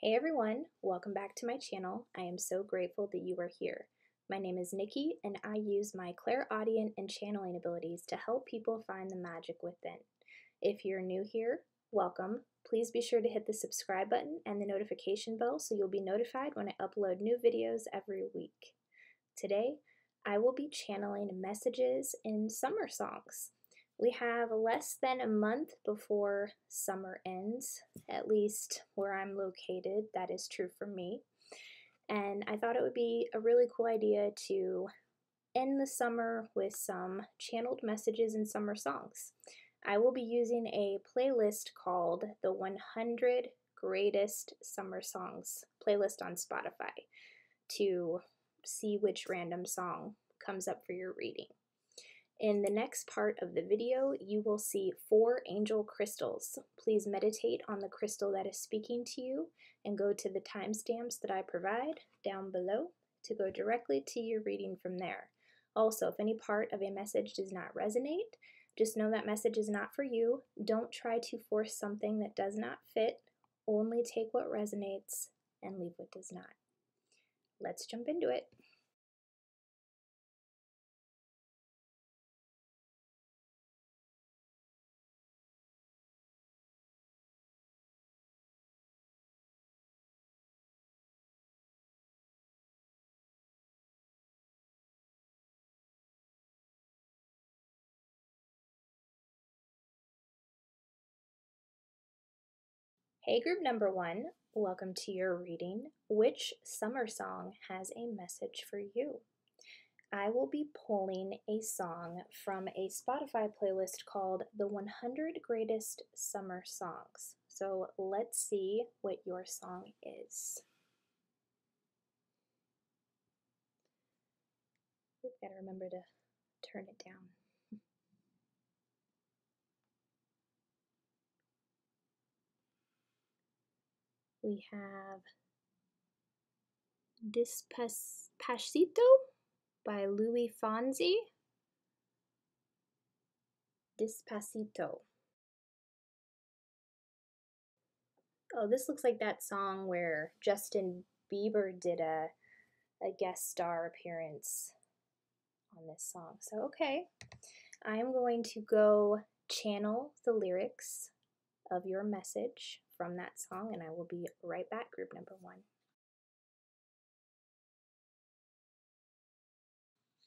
Hey everyone, welcome back to my channel. I am so grateful that you are here. My name is Nikki and I use my clairaudient and channeling abilities to help people find the magic within. If you're new here, welcome. Please be sure to hit the subscribe button and the notification bell so you'll be notified when I upload new videos every week. Today, I will be channeling messages in summer songs. We have less than a month before summer ends, at least where I'm located. That is true for me. And I thought it would be a really cool idea to end the summer with some channeled messages in summer songs. I will be using a playlist called the 100 Greatest Summer Songs playlist on Spotify to see which random song comes up for your reading. In the next part of the video, you will see 4 angel crystals. Please meditate on the crystal that is speaking to you and go to the timestamps that I provide down below to go directly to your reading from there. Also, if any part of a message does not resonate, just know that message is not for you. Don't try to force something that does not fit. Only take what resonates and leave what does not. Let's jump into it. Hey group number 1, welcome to your reading. Which summer song has a message for you? I will be pulling a song from a Spotify playlist called the 100 Greatest Summer Songs. So let's see what your song is. We've got to remember to turn it down. We have Despacito by Louis Fonsi. Despacito. Oh, this looks like that song where Justin Bieber did a guest star appearance on this song. So, okay, I'm going to go channel the lyrics of your message from that song, and I will be right back, group number 1.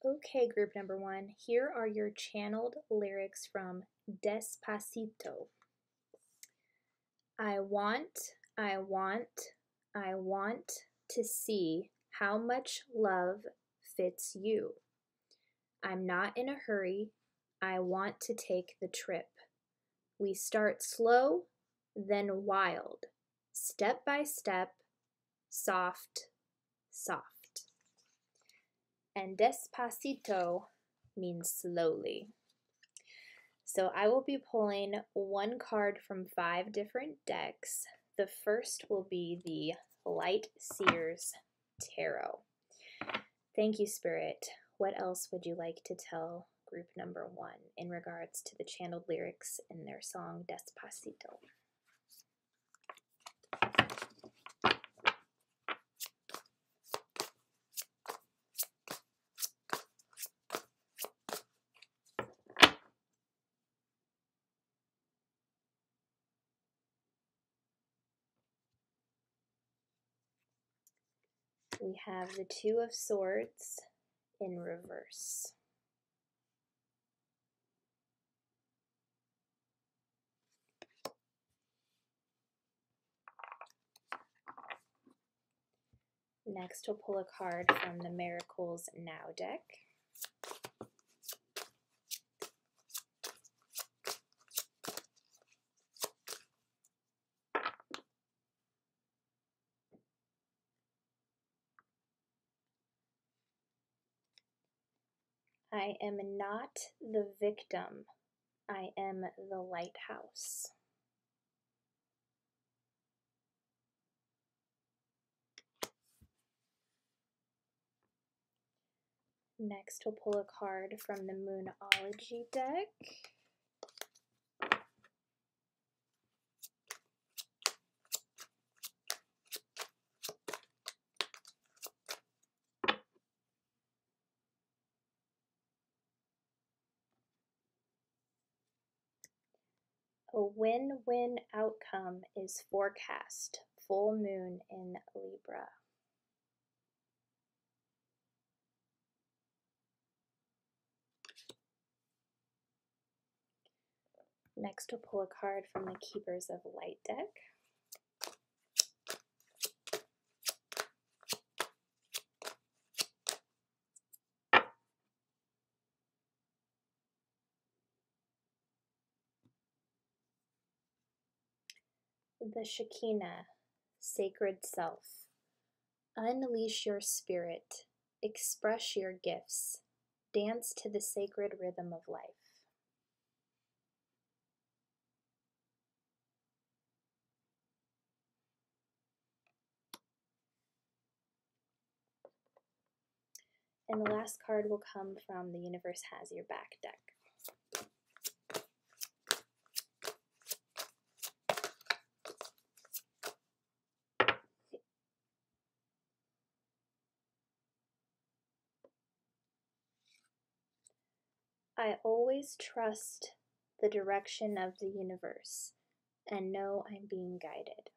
Okay, group number 1, here are your channeled lyrics from Despacito. I want to see how much love fits you. I'm not in a hurry. I want to take the trip. We start slow, then wild, step by step, soft, soft. And Despacito means slowly. So I will be pulling one card from 5 different decks. The first will be the Light Seer's Tarot. Thank you, Spirit. What else would you like to tell group number 1 in regards to the channeled lyrics in their song Despacito? We have the 2 of Swords in reverse. Next, we'll pull a card from the Miracles Now deck. I am not the victim. I am the lighthouse. Next, we'll pull a card from the Moonology deck. A win-win outcome is forecast. Full moon in Libra. Next, we'll pull a card from the Keepers of Light deck. The Shekinah, Sacred Self. Unleash your spirit. Express your gifts. Dance to the sacred rhythm of life. And the last card will come from the Universe Has Your Back deck. I always trust the direction of the universe and know I'm being guided.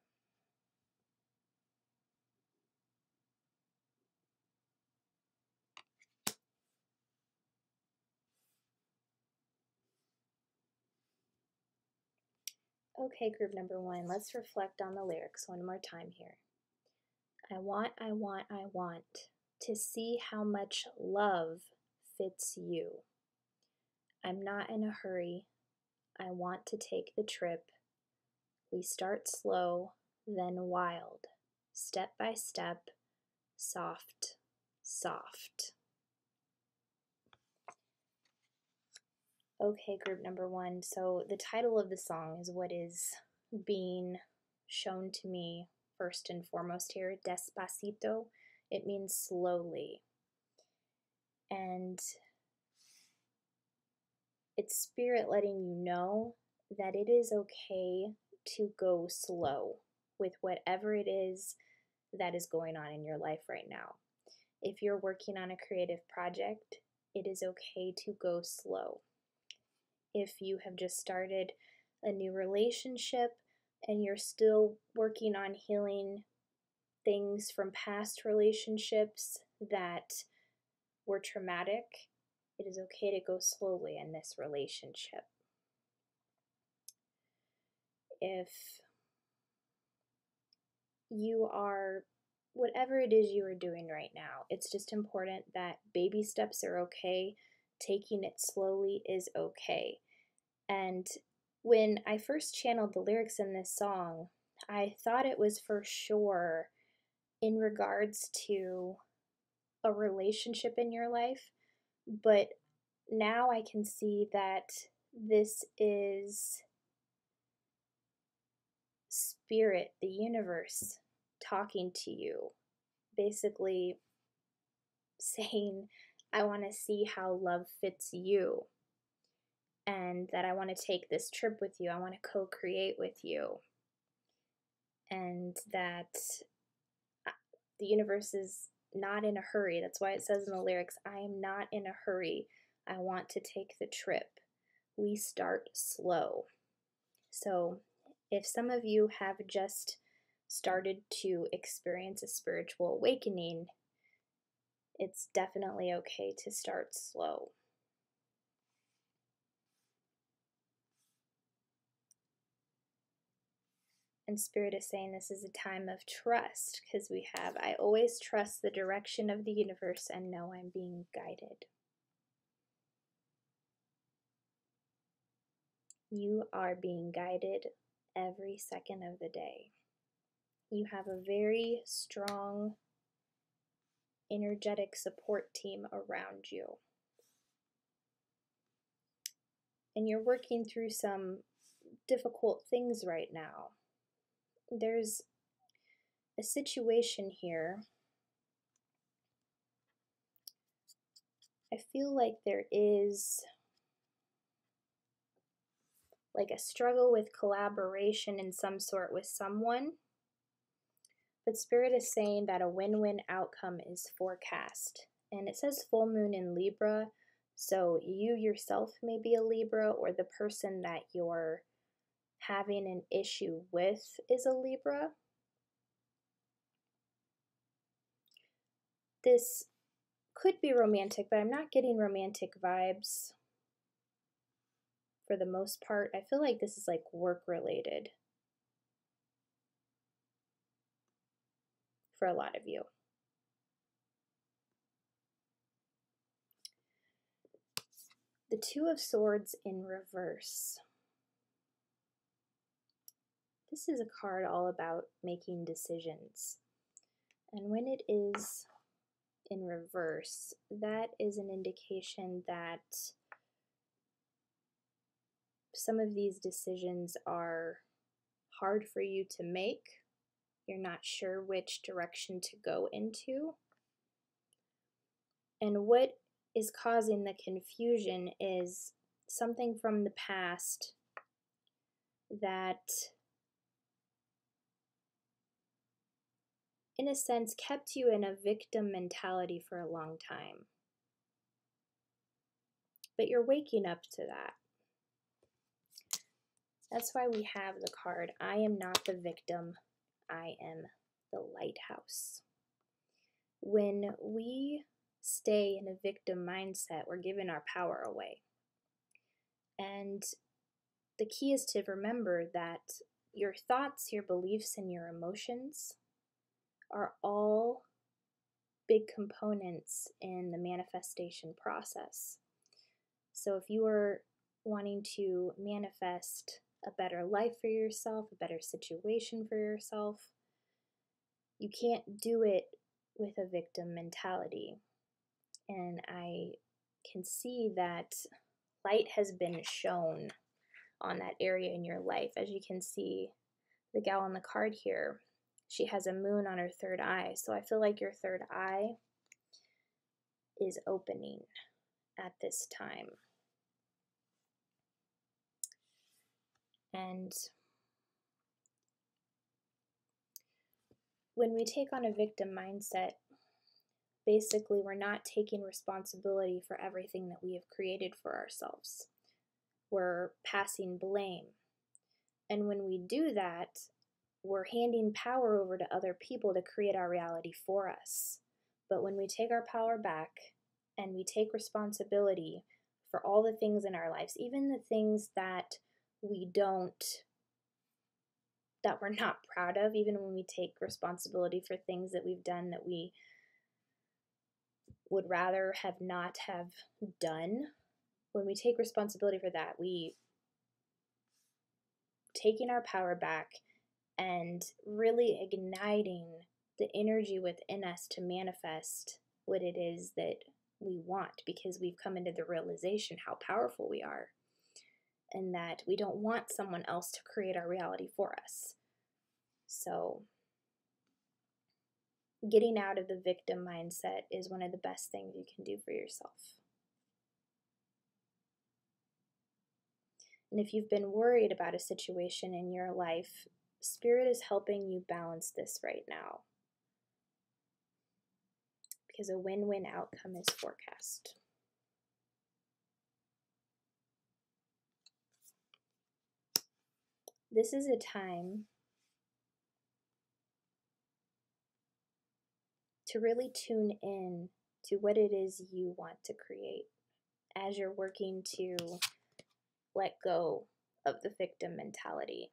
Okay, group number 1, let's reflect on the lyrics one more time here. I want to see how much love fits you. I'm not in a hurry. I want to take the trip. We start slow, then wild, step by step, soft, soft. Okay, group number 1, so the title of the song is what is being shown to me first and foremost here, Despacito. It means slowly. And it's spirit letting you know that it is okay to go slow with whatever it is that is going on in your life right now. If you're working on a creative project, it is okay to go slow. If you have just started a new relationship and you're still working on healing things from past relationships that were traumatic, it is okay to go slowly in this relationship. If you are, whatever it is you are doing right now, it's just important that baby steps are okay. Taking it slowly is okay. And when I first channeled the lyrics in this song, I thought it was for sure in regards to a relationship in your life, but now I can see that this is spirit, the universe, talking to you, basically saying, I want to see how love fits you, and that I want to take this trip with you. I want to co-create with you, and that the universe is not in a hurry. That's why it says in the lyrics, I am not in a hurry. I want to take the trip. We start slow. So if some of you have just started to experience a spiritual awakening, it's definitely okay to start slow. And Spirit is saying this is a time of trust, because we have, I always trust the direction of the universe and know I'm being guided. You are being guided every second of the day. You have a very strong, energetic support team around you. And you're working through some difficult things right now. There's a situation here. I feel like there is like a struggle with collaboration in some sort with someone. But Spirit is saying that a win-win outcome is forecast. And it says full moon in Libra, so you yourself may be a Libra, or the person that you're having an issue with is a Libra. This could be romantic, but I'm not getting romantic vibes for the most part. I feel like this is like work related for a lot of you. The Two of Swords in reverse. This is a card all about making decisions. And when it is in reverse, that is an indication that some of these decisions are hard for you to make. You're not sure which direction to go into. And what is causing the confusion is something from the past that, in a sense, kept you in a victim mentality for a long time. But you're waking up to that. That's why we have the card, I am not the victim, I am the lighthouse. When we stay in a victim mindset, we're giving our power away. And the key is to remember that your thoughts, your beliefs, and your emotions are all big components in the manifestation process. So if you are wanting to manifest a better life for yourself, a better situation for yourself, you can't do it with a victim mentality. And I can see that light has been shown on that area in your life. As you can see, the gal on the card here, she has a moon on her third eye. So I feel like your third eye is opening at this time. And when we take on a victim mindset, basically we're not taking responsibility for everything that we have created for ourselves. We're passing blame. And when we do that, we're handing power over to other people to create our reality for us. But when we take our power back and we take responsibility for all the things in our lives, even the things that that we're not proud of, even when we take responsibility for things that we've done that we would rather have not have done, when we take responsibility for that, we taking our power back and really igniting the energy within us to manifest what it is that we want, because we've come into the realization how powerful we are and that we don't want someone else to create our reality for us. So getting out of the victim mindset is one of the best things you can do for yourself. And if you've been worried about a situation in your life, Spirit is helping you balance this right now, because a win-win outcome is forecast. This is a time to really tune in to what it is you want to create as you're working to let go of the victim mentality.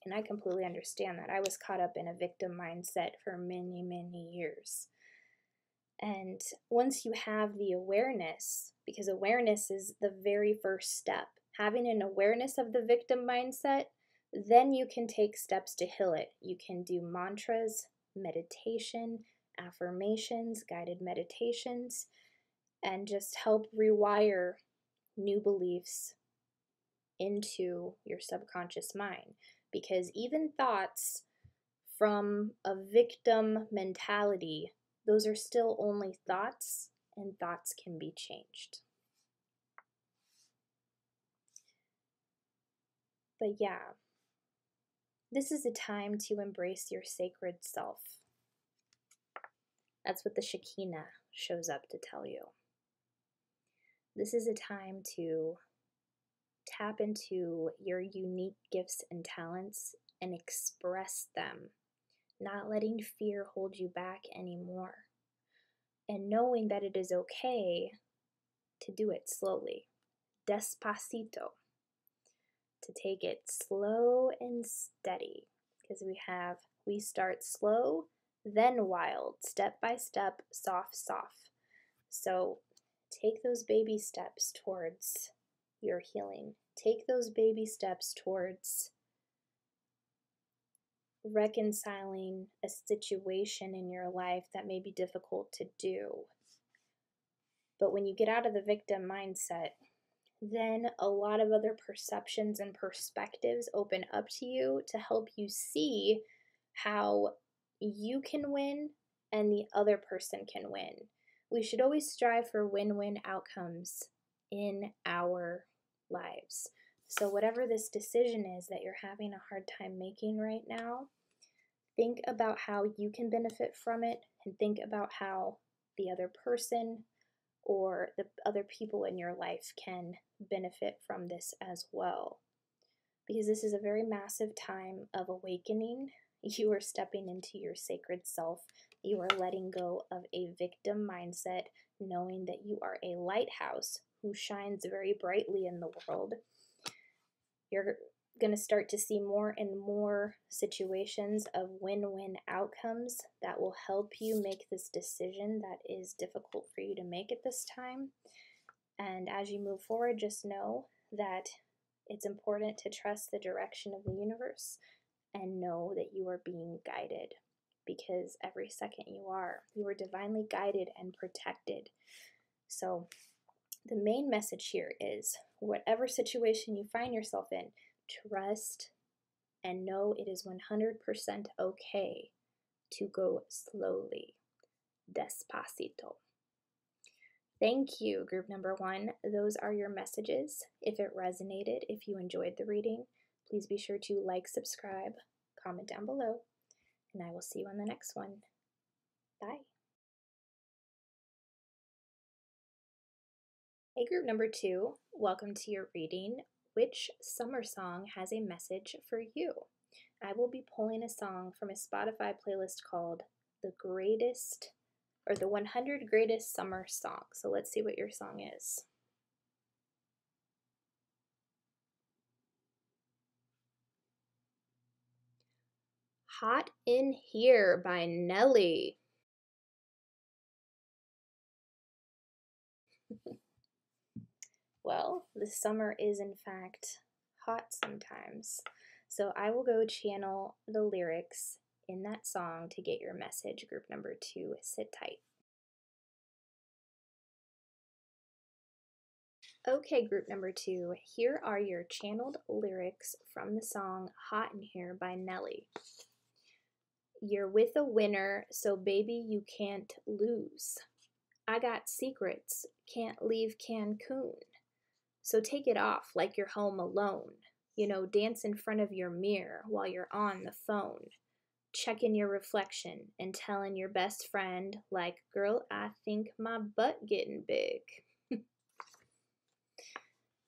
And I completely understand that. I was caught up in a victim mindset for many, many years. And once you have the awareness, because awareness is the very first step, having an awareness of the victim mindset, then you can take steps to heal it. You can do mantras, meditation, affirmations, guided meditations, and just help rewire new beliefs into your subconscious mind. Because even thoughts from a victim mentality, those are still only thoughts, and thoughts can be changed. But yeah, this is a time to embrace your sacred self. That's what the Shekinah shows up to tell you. This is a time to tap into your unique gifts and talents and express them, not letting fear hold you back anymore, and knowing that it is okay to do it slowly, despacito, to take it slow and steady, because we start slow, then wild, step by step, soft, soft. So take those baby steps towards your healing. Take those baby steps towards reconciling a situation in your life that may be difficult to do. But when you get out of the victim mindset, then a lot of other perceptions and perspectives open up to you to help you see how you can win and the other person can win. We should always strive for win-win outcomes in our lives. So whatever this decision is that you're having a hard time making right now, think about how you can benefit from it, and think about how the other person or the other people in your life can benefit from this as well. Because this is a very massive time of awakening. You are stepping into your sacred self. You are letting go of a victim mindset, knowing that you are a lighthouse who shines very brightly in the world. You're going to start to see more and more situations of win-win outcomes that will help you make this decision that is difficult for you to make at this time. And as you move forward, just know that it's important to trust the direction of the universe and know that you are being guided, because every second you are divinely guided and protected. So the main message here is, whatever situation you find yourself in, trust and know it is 100% okay to go slowly, despacito. Thank you, group number 1. Those are your messages. If it resonated, if you enjoyed the reading, please be sure to like, subscribe, comment down below, and I will see you on the next one. Bye. Hey, group number 2, welcome to your reading. Which summer song has a message for you? I will be pulling a song from a Spotify playlist called The 100 Greatest Summer Songs. So let's see what your song is. Hot in Here by Nelly. Well, the summer is in fact hot sometimes. So I will go channel the lyrics in that song to get your message. Group number 2, sit tight. Okay, group number 2, here are your channeled lyrics from the song Hot in Here by Nelly. You're with a winner, so baby you can't lose. I got secrets, can't leave Cancun. So take it off like you're home alone. Dance in front of your mirror while you're on the phone. Checking your reflection and telling your best friend, like, girl, I think my butt getting big.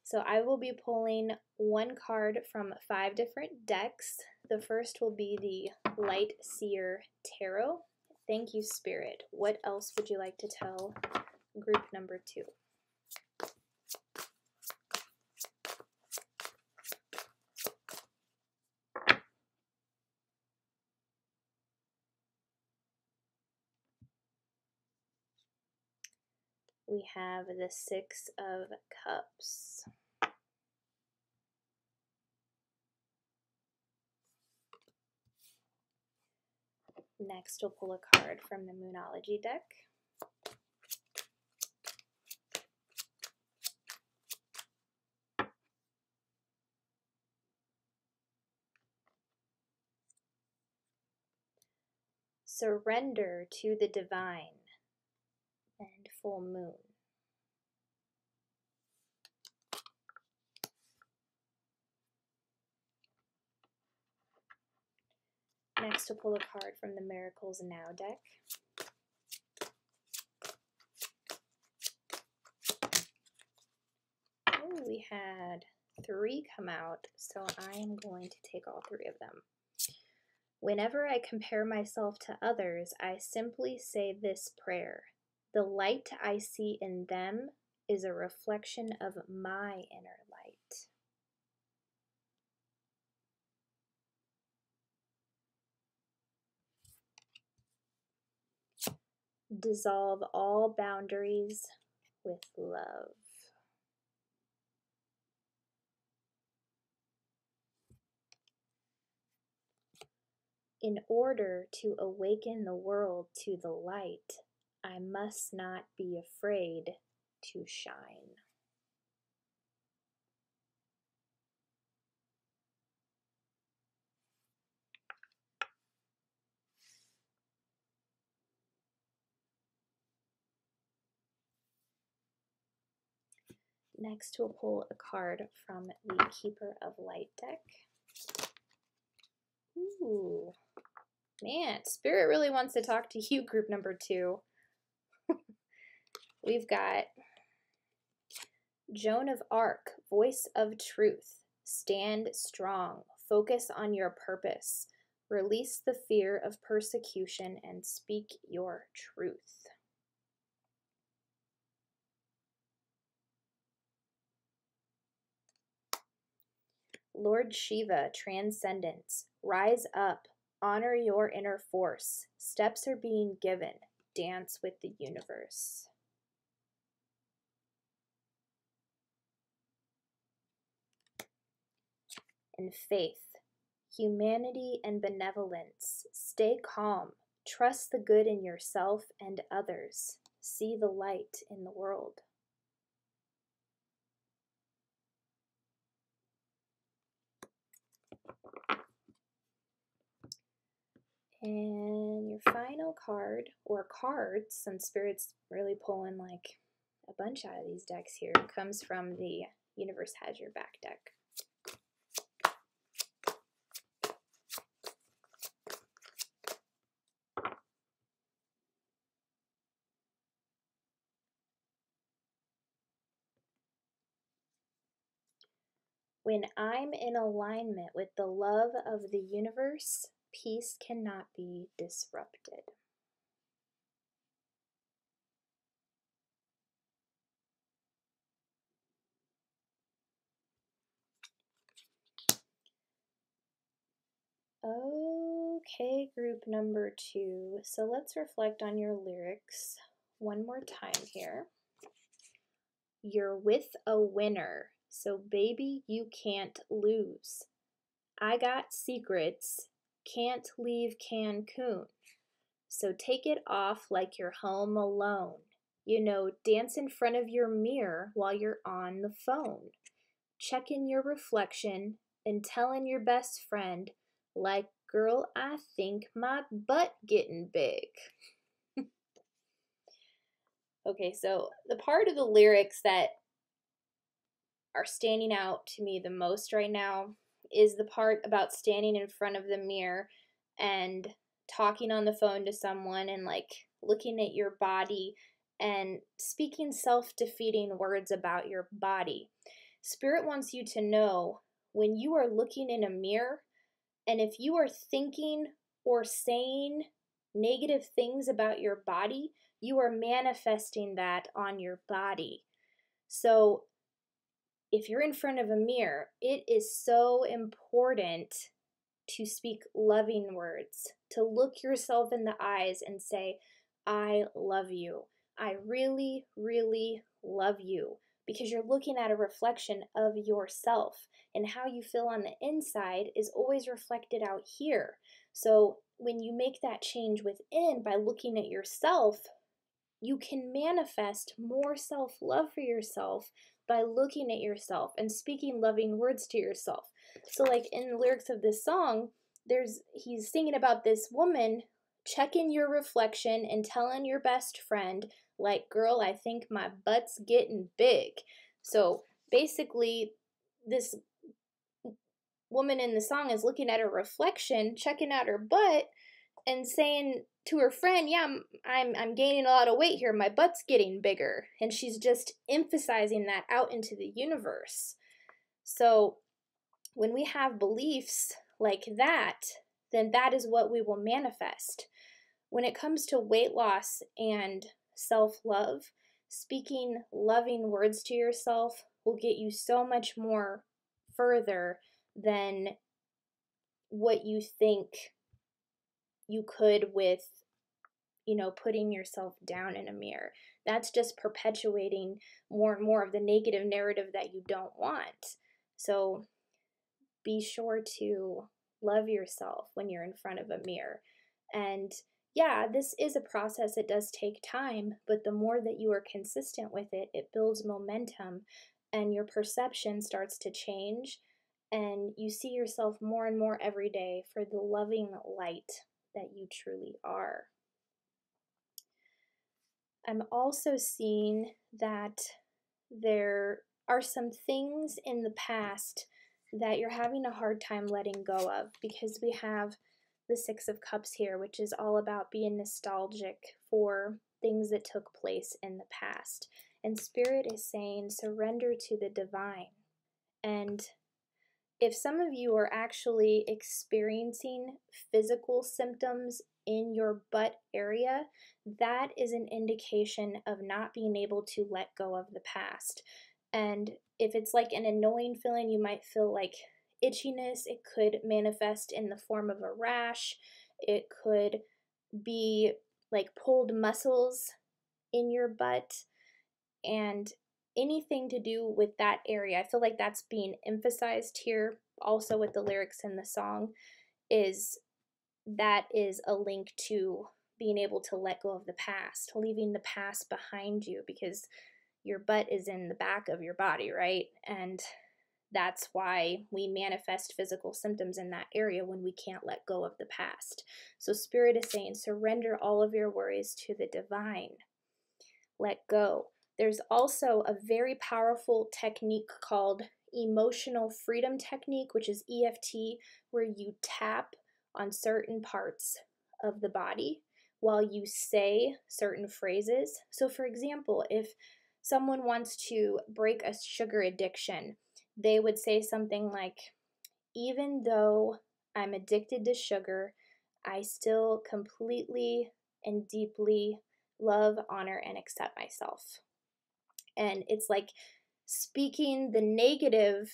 So I will be pulling one card from 5 different decks. The first will be the Light Seer Tarot. Thank you, Spirit. What else would you like to tell group number 2? We have the 6 of Cups. Next, we'll pull a card from the Moonology deck. Surrender to the Divine and Full Moon. Next, we'll pull a card from the Miracles Now deck. Oh, we had 3 come out, so I am going to take all 3 of them. Whenever I compare myself to others, I simply say this prayer. The light I see in them is a reflection of my inner light. Dissolve all boundaries with love. In order to awaken the world to the light, I must not be afraid to shine. Next, we'll pull a card from the Keeper of Light deck. Ooh, man, Spirit really wants to talk to you, group number 2. We've got Joan of Arc, Voice of Truth. Stand strong. Focus on your purpose. Release the fear of persecution and speak your truth. Lord Shiva, Transcendence. Rise up. Honor your inner force. Steps are being given. Dance with the universe. And Faith. Humanity and benevolence. Stay calm. Trust the good in yourself and others. See the light in the world. And your final card, or cards, since Spirit's really pulling like a bunch out of these decks here, comes from the Universe Has Your Back deck. When I'm in alignment with the love of the universe, peace cannot be disrupted. Okay, group number 2. So let's reflect on your lyrics one more time here. You're with a winner, so baby, you can't lose. I got secrets, can't leave Cancun. So take it off like you're home alone. You know, dance in front of your mirror while you're on the phone. Checking your reflection and telling your best friend, like, girl, I think my butt getting big. Okay, so the part of the lyrics that are standing out to me the most right now is the part about standing in front of the mirror and talking on the phone to someone and like looking at your body and speaking self-defeating words about your body. Spirit wants you to know when you are looking in a mirror, and if you are thinking or saying negative things about your body, you are manifesting that on your body. So if you're in front of a mirror, it is so important to speak loving words, to look yourself in the eyes and say, I love you. I really, really love you. Because you're looking at a reflection of yourself, and how you feel on the inside is always reflected out here. So when you make that change within by looking at yourself, you can manifest more self-love for yourself by looking at yourself and speaking loving words to yourself. So like in the lyrics of this song, he's singing about this woman checking your reflection and telling your best friend, like, girl, I think my butt's getting big. So basically, this woman in the song is looking at her reflection, checking out her butt, and saying to her friend, yeah, I'm gaining a lot of weight here, my butt's getting bigger. And she's just emphasizing that out into the universe. So when we have beliefs like that, then that is what we will manifest. When it comes to weight loss and self-love, speaking loving words to yourself will get you so much more further than what you think you could with, putting yourself down in a mirror. That's just perpetuating more and more of the negative narrative that you don't want. So be sure to love yourself when you're in front of a mirror. And yeah, this is a process. It does take time, but the more that you are consistent with it, it builds momentum and your perception starts to change and you see yourself more and more every day for the loving light that you truly are. I'm also seeing that there are some things in the past that you're having a hard time letting go of, because we have the Six of Cups here, which is all about being nostalgic for things that took place in the past. And Spirit is saying surrender to the divine. And if some of you are actually experiencing physical symptoms in your butt area, that is an indication of not being able to let go of the past. And if it's like an annoying feeling, you might feel like itchiness. It could manifest in the form of a rash. It could be like pulled muscles in your butt, and anything to do with that area. I feel like that's being emphasized here also with the lyrics in the song, is that is a link to being able to let go of the past, leaving the past behind you, because your butt is in the back of your body, right? And that's why we manifest physical symptoms in that area when we can't let go of the past. So Spirit is saying, surrender all of your worries to the divine. Let go. There's also a very powerful technique called emotional freedom technique, which is EFT, where you tap on certain parts of the body while you say certain phrases. So for example, if someone wants to break a sugar addiction, they would say something like, even though I'm addicted to sugar, I still completely and deeply love, honor, and accept myself. And it's like speaking the negative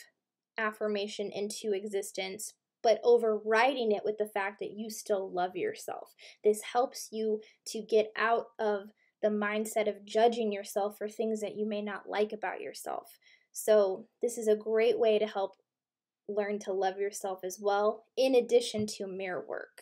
affirmation into existence, but overriding it with the fact that you still love yourself. This helps you to get out of the mindset of judging yourself for things that you may not like about yourself. So this is a great way to help learn to love yourself as well, in addition to mirror work.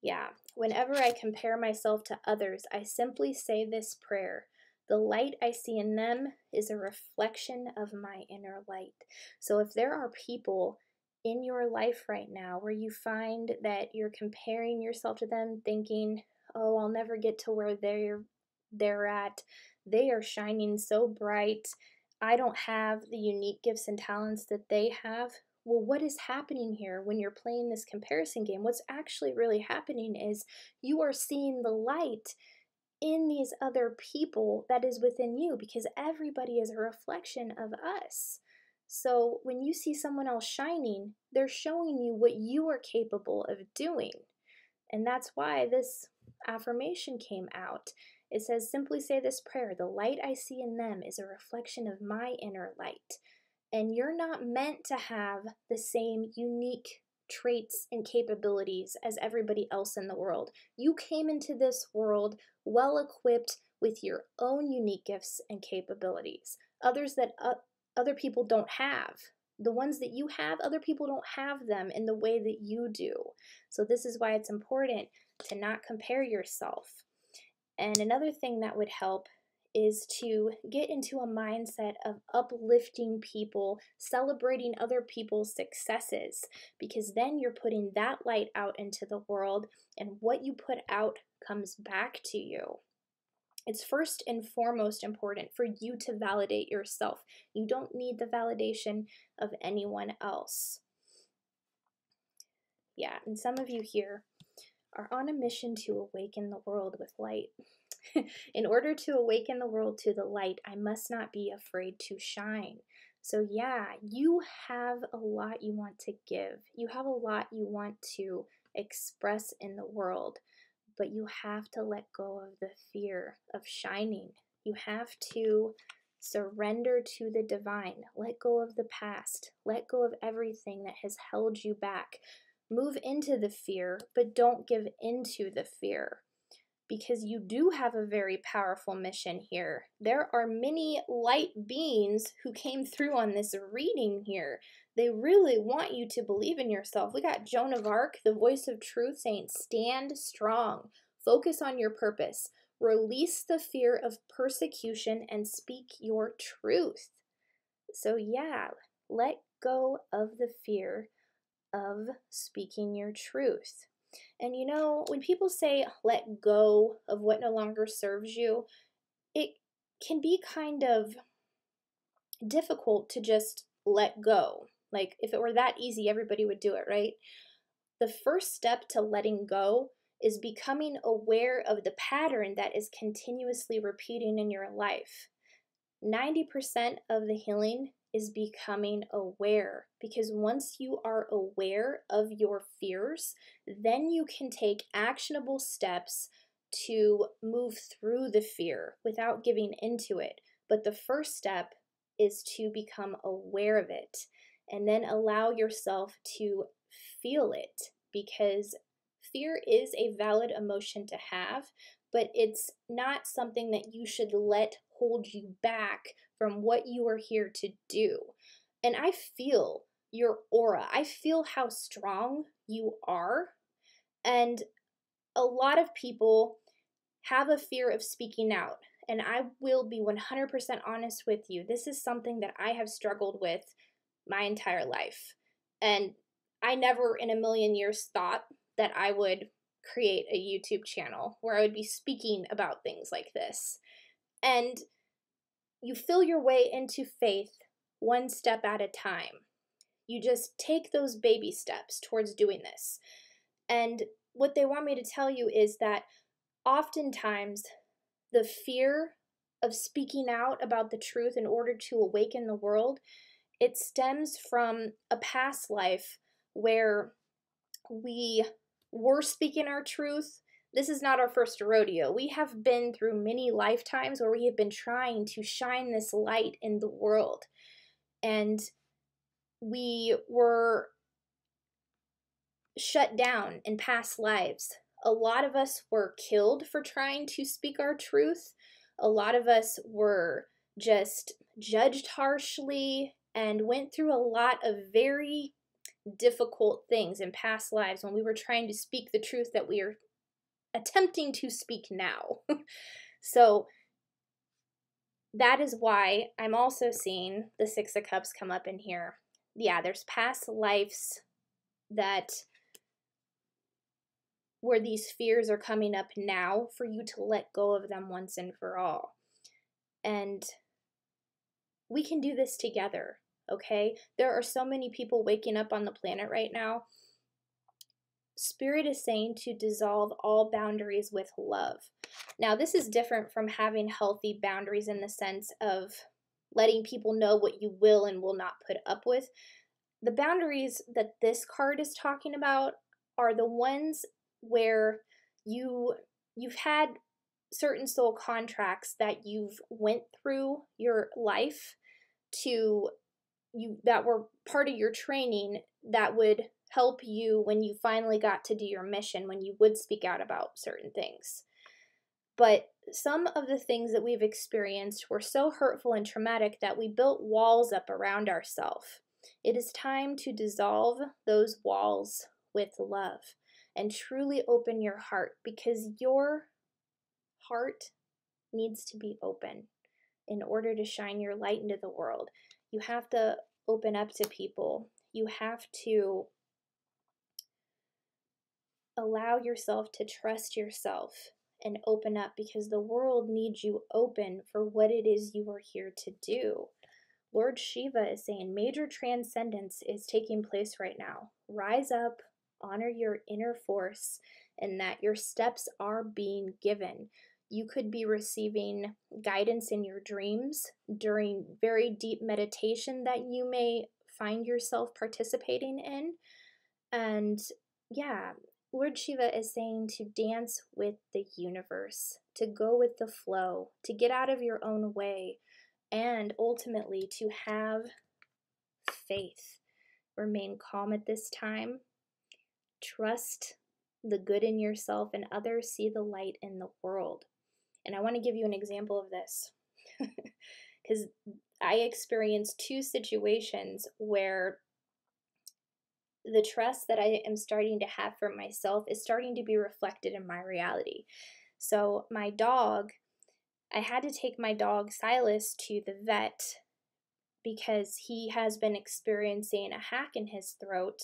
Yeah, whenever I compare myself to others, I simply say this prayer. The light I see in them is a reflection of my inner light. So if there are people in your life right now where you find that you're comparing yourself to them, thinking, oh, I'll never get to where they're at. They are shining so bright. I don't have the unique gifts and talents that they have. Well, what is happening here when you're playing this comparison game? What's actually really happening is you are seeing the light in these other people that is within you, because everybody is a reflection of us. So when you see someone else shining, they're showing you what you are capable of doing. And that's why this affirmation came out. It says, simply say this prayer, the light I see in them is a reflection of my inner light. And you're not meant to have the same unique traits and capabilities as everybody else in the world. You came into this world well equipped with your own unique gifts and capabilities, others that other people don't have. The ones that you have, other people don't have them in the way that you do. So this is why it's important to not compare yourself. And another thing that would help is to get into a mindset of uplifting people, celebrating other people's successes, because then you're putting that light out into the world, and what you put out comes back to you. It's first and foremost important for you to validate yourself. You don't need the validation of anyone else. Yeah, and some of you here are on a mission to awaken the world with light. In order to awaken the world to the light, I must not be afraid to shine. So, yeah, you have a lot you want to give. You have a lot you want to express in the world, but you have to let go of the fear of shining. You have to surrender to the divine. Let go of the past. Let go of everything that has held you back. Move into the fear, but don't give into the fear, because you do have a very powerful mission here. There are many light beings who came through on this reading here. They really want you to believe in yourself. We got Joan of Arc, the voice of truth, saying, stand strong, focus on your purpose, release the fear of persecution, and speak your truth. So yeah, let go of the fear of speaking your truth. And you know, when people say let go of what no longer serves you, it can be kind of difficult to just let go. Like, if it were that easy, everybody would do it, right? The first step to letting go is becoming aware of the pattern that is continuously repeating in your life. 90% of the healing is becoming aware, because once you are aware of your fears, then you can take actionable steps to move through the fear without giving into it. But the first step is to become aware of it and then allow yourself to feel it, because fear is a valid emotion to have, but it's not something that you should let hold you back from what you are here to do. And I feel your aura. I feel how strong you are. And a lot of people have a fear of speaking out. And I will be 100% honest with you. This is something that I have struggled with my entire life. And I never in a million years thought that I would create a YouTube channel where I would be speaking about things like this. And you feel your way into faith one step at a time. You just take those baby steps towards doing this. And what they want me to tell you is that oftentimes the fear of speaking out about the truth in order to awaken the world, it stems from a past life where we were speaking our truth. This is not our first rodeo. We have been through many lifetimes where we have been trying to shine this light in the world. And we were shut down in past lives. A lot of us were killed for trying to speak our truth. A lot of us were just judged harshly and went through a lot of very difficult things in past lives when we were trying to speak the truth that we are attempting to speak now. So that is why I'm also seeing the Six of Cups come up in here. Yeah, there's past lives that where these fears are coming up now for you to let go of them once and for all. And we can do this together, okay? There are so many people waking up on the planet right now. Spirit is saying to dissolve all boundaries with love. Now, this is different from having healthy boundaries in the sense of letting people know what you will and will not put up with. The boundaries that this card is talking about are the ones where you've had certain soul contracts that you've went through your life to you that were part of your training that would help you when you finally got to do your mission, when you would speak out about certain things. But some of the things that we've experienced were so hurtful and traumatic that we built walls up around ourselves. It is time to dissolve those walls with love and truly open your heart, because your heart needs to be open in order to shine your light into the world. You have to open up to people. You have to allow yourself to trust yourself and open up, because the world needs you open for what it is you are here to do. Lord Shiva is saying major transcendence is taking place right now. Rise up, honor your inner force, and that your steps are being given. You could be receiving guidance in your dreams during very deep meditation that you may find yourself participating in. And yeah, Lord Shiva is saying to dance with the universe, to go with the flow, to get out of your own way, and ultimately to have faith. Remain calm at this time. Trust the good in yourself and others, see the light in the world. And I want to give you an example of this because I experienced two situations where the trust that I am starting to have for myself is starting to be reflected in my reality. So my dog, I had to take my dog Silas to the vet because he has been experiencing a hack in his throat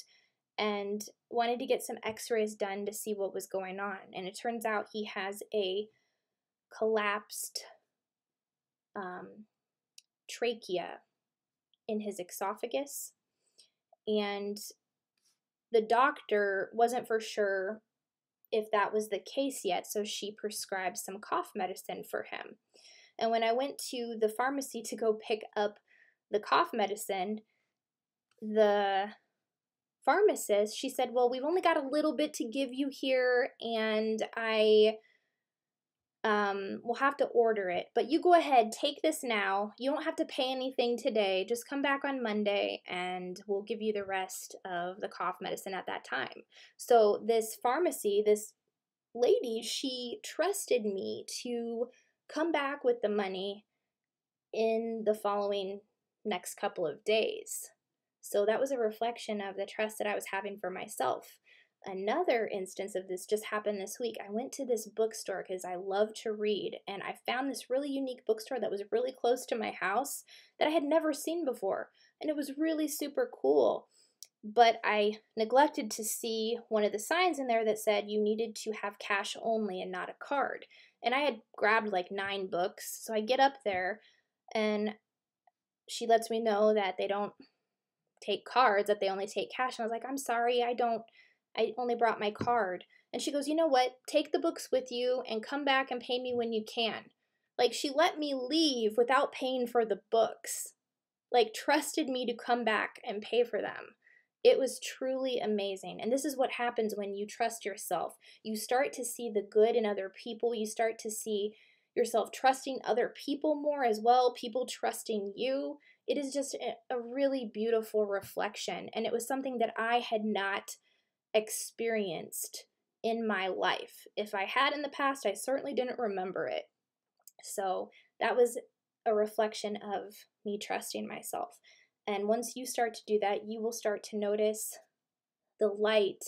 and wanted to get some x-rays done to see what was going on. And it turns out he has a collapsed trachea in his esophagus. And the doctor wasn't for sure if that was the case yet, so she prescribed some cough medicine for him. And when I went to the pharmacy to go pick up the cough medicine, the pharmacist, she said, well, we've only got a little bit to give you here, and we'll have to order it, but you go ahead, take this now. You don't have to pay anything today. Just come back on Monday and we'll give you the rest of the cough medicine at that time. So this pharmacy, this lady, she trusted me to come back with the money in the following next couple of days. So that was a reflection of the trust that I was having for myself. Another instance of this just happened this week. I went to this bookstore because I love to read, and I found this really unique bookstore that was really close to my house that I had never seen before, and it was really super cool. But I neglected to see one of the signs in there that said you needed to have cash only and not a card. And I had grabbed like 9 books, so I get up there, and she lets me know that they don't take cards, that they only take cash. And I was like, I'm sorry, I only brought my card. And she goes, you know what? Take the books with you and come back and pay me when you can. Like, she let me leave without paying for the books. Like, trusted me to come back and pay for them. It was truly amazing. And this is what happens when you trust yourself. You start to see the good in other people. You start to see yourself trusting other people more as well, people trusting you. It is just a really beautiful reflection. And it was something that I had not experienced in my life. If I had in the past, I certainly didn't remember it. So that was a reflection of me trusting myself. And once you start to do that, you will start to notice the light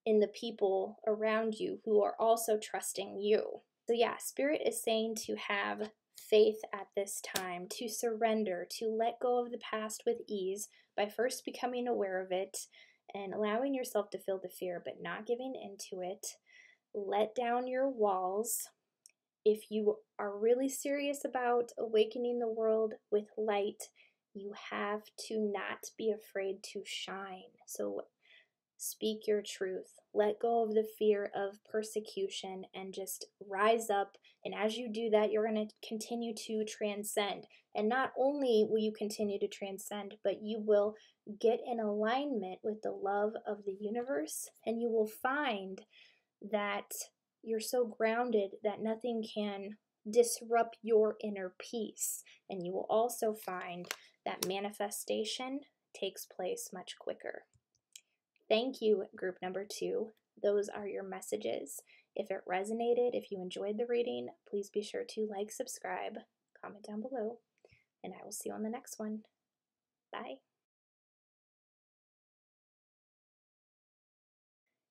in the people around you who are also trusting you. So yeah, Spirit is saying to have faith at this time, to surrender, to let go of the past with ease by first becoming aware of it and allowing yourself to feel the fear, but not giving into it. Let down your walls. If you are really serious about awakening the world with light, you have to not be afraid to shine. So speak your truth. Let go of the fear of persecution and just rise up. And as you do that, you're going to continue to transcend. And not only will you continue to transcend, but you will get in alignment with the love of the universe, and you will find that you're so grounded that nothing can disrupt your inner peace. And you will also find that manifestation takes place much quicker. Thank you, group number 2. Those are your messages. If it resonated, if you enjoyed the reading, please be sure to like, subscribe, comment down below, and I will see you on the next one. Bye.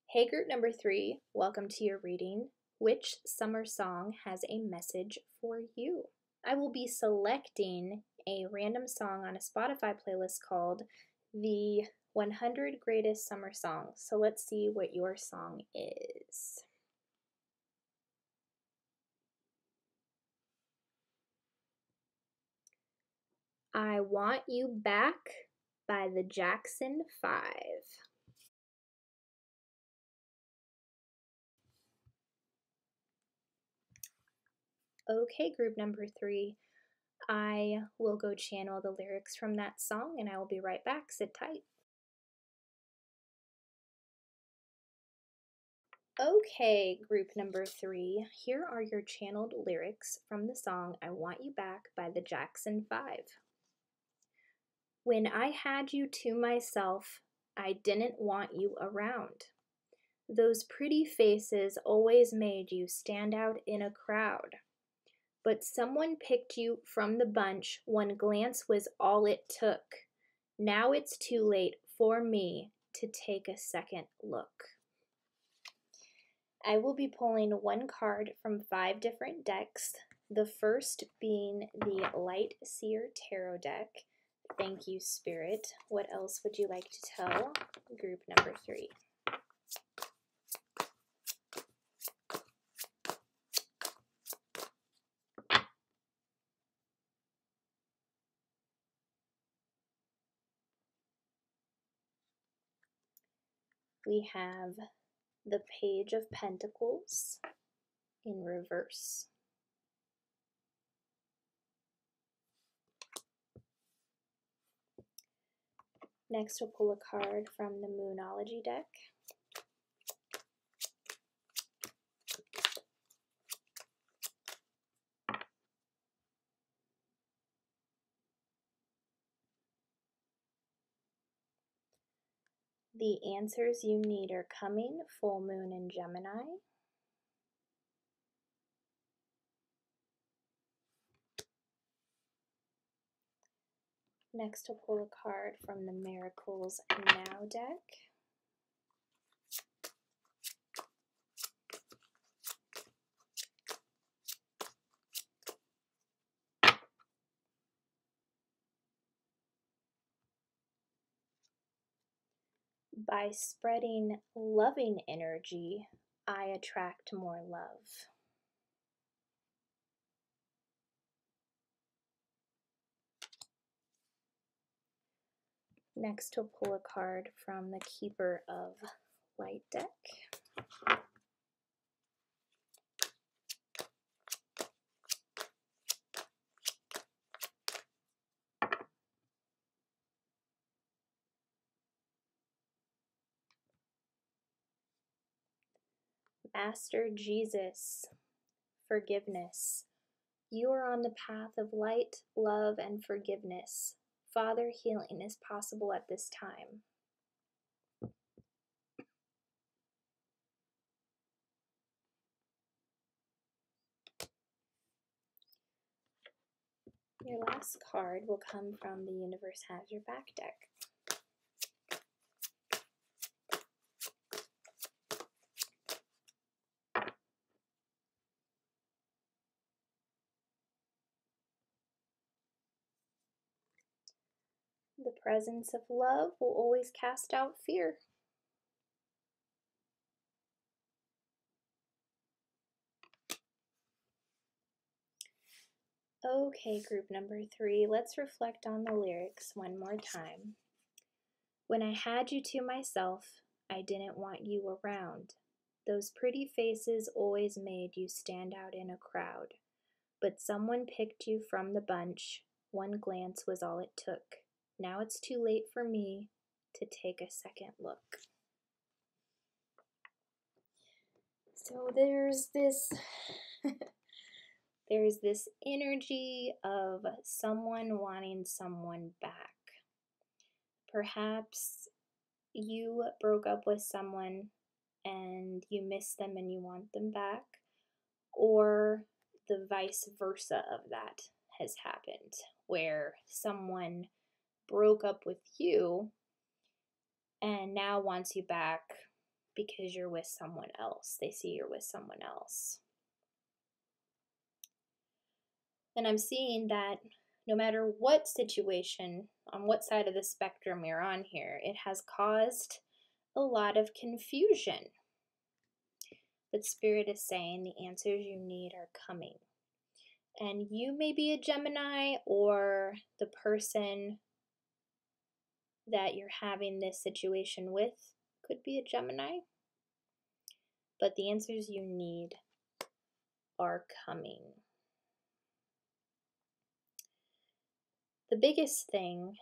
Hey, group number 3, welcome to your reading. Which summer song has a message for you? I will be selecting a random song on a Spotify playlist called the 100 Greatest Summer Songs. So let's see what your song is. I Want You Back by the Jackson 5. Okay, group number 3, I will go channel the lyrics from that song and I will be right back. Sit tight. Okay, group number 3, here are your channeled lyrics from the song I Want You Back by the Jackson 5. When I had you to myself, I didn't want you around. Those pretty faces always made you stand out in a crowd. But someone picked you from the bunch, one glance was all it took. Now it's too late for me to take a second look. I will be pulling one card from 5 different decks, the first being the Light Seer Tarot deck. Thank you, Spirit. What else would you like to tell group number 3? We have the Page of Pentacles in reverse. Next, we'll pull a card from the Moonology deck. The answers you need are coming, full moon in Gemini. Next, we'll pull a card from the Miracles Now deck. By spreading loving energy, I attract more love. Next, we'll pull a card from the Keeper of Light deck. Master Jesus, forgiveness. You are on the path of light, love, and forgiveness. Father, healing is possible at this time. Your last card will come from the Universe Has Your Back deck. The presence of love will always cast out fear. Okay, group number 3, let's reflect on the lyrics one more time. When I had you to myself, I didn't want you around. Those pretty faces always made you stand out in a crowd. But someone picked you from the bunch. One glance was all it took. Now it's too late for me to take a second look. So there's this energy of someone wanting someone back. Perhaps you broke up with someone and you miss them and you want them back, or the vice versa of that has happened, where someone broke up with you and now wants you back because you're with someone else. They see you're with someone else. And I'm seeing that no matter what situation, on what side of the spectrum you're on here, it has caused a lot of confusion. But Spirit is saying the answers you need are coming. And you may be a Gemini, or the person that you're having this situation with could be a Gemini. But the answers you need are coming. The biggest thing,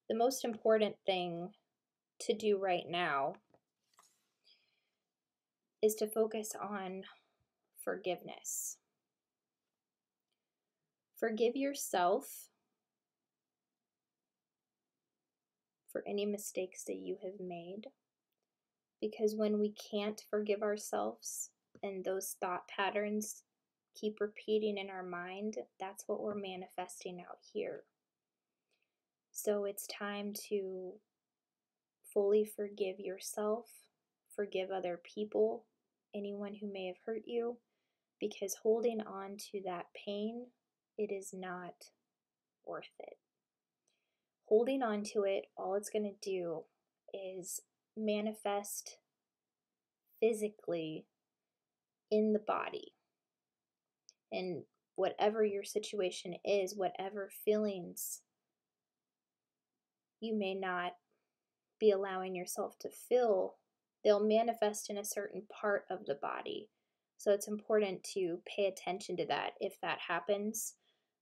the most important thing to do right now is to focus on forgiveness. Forgive yourself for any mistakes that you have made, because when we can't forgive ourselves and those thought patterns keep repeating in our mind, that's what we're manifesting out here. So it's time to fully forgive yourself, forgive other people, anyone who may have hurt you, because holding on to that pain, it is not worth it. Holding on to it, all it's going to do is manifest physically in the body. And whatever your situation is, whatever feelings you may not be allowing yourself to feel, they'll manifest in a certain part of the body. So it's important to pay attention to that. If that happens,